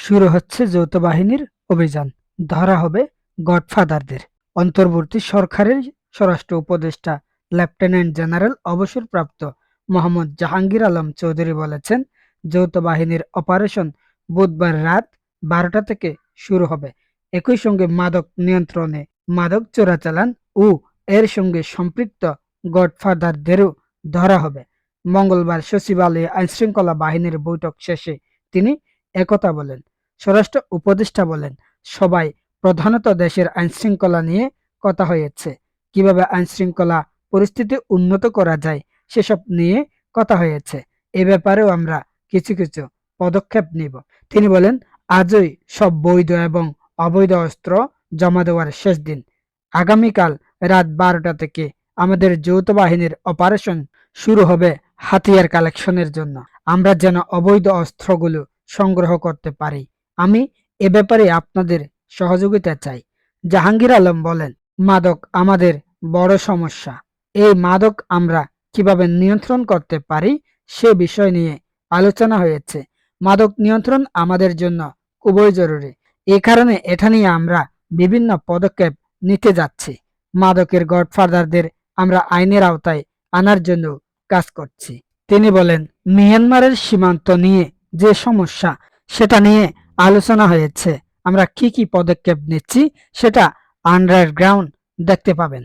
শুরু হচ্ছে যৌথ বাহিনীর অভিযান, ধরা হবে গডফাদারদের। অন্তর্বর্তী সরকারের স্বরাষ্ট্র উপদেষ্টা লেফটেন্যান্ট জেনারেল অবসরপ্রাপ্ত মোহাম্মদ জাহাঙ্গীর আলম চৌধুরী বলেছেন, যৌথ বাহিনীর অপারেশন বুধবার রাত 12টা থেকে শুরু হবে। একই সঙ্গে মাদক নিয়ন্ত্রণে, মাদক চোরাচালান ও এর সঙ্গে সম্পৃক্ত গডফাদারদেরও ধরা হবে। মঙ্গলবার সচিবালয়ে আইনশৃঙ্খলা বাহিনীর বৈঠক শেষে তিনি একথা বলেন। স্বরাষ্ট্র উপদেষ্টা বলেন, সবাই প্রধানত দেশের আইনশৃঙ্খলা নিয়ে কথা হয়েছে। কিভাবে আইনশৃঙ্খলা পরিস্থিতি উন্নত করা যায় সেসব নিয়ে কথা হয়েছে। এ ব্যাপারেও আমরা কিছু কিছু পদক্ষেপ নিব। তিনি বলেন, আজই সব বৈধ এবং অবৈধ অস্ত্র জমা দেওয়ার শেষ দিন। আগামীকাল রাত 12টা থেকে আমাদের যৌথ বাহিনীর অপারেশন শুরু হবে হাতিয়ার কালেকশনের জন্য। আমরা যেন অবৈধ অস্ত্রগুলো সংগ্রহ করতে পারি। আমি এ ব্যাপারে আপনাদের সহযোগিতা চাই। জাহাঙ্গীর আলম বলেন, মাদক আমাদের বড় সমস্যা। এই মাদক আমরা কিভাবে নিয়ন্ত্রণ করতে পারি সে বিষয় নিয়ে আলোচনা হয়েছে। মাদক নিয়ন্ত্রণ আমাদের জন্য খুবই জরুরি। এ কারণে এটা নিয়ে আমরা বিভিন্ন পদক্ষেপ নিতে যাচ্ছি। মাদকের গডফাদারদের আমরা আইনের আওতায় আনার জন্য কাজ করছি। তিনি বলেন, মিয়ানমারের সীমান্ত নিয়ে যে সমস্যা সেটা নিয়ে আলোচনা হয়েছে। আমরা কি কি পদক্ষেপ নিচ্ছি সেটা আন্ডারগ্রাউন্ড দেখতে পাবেন।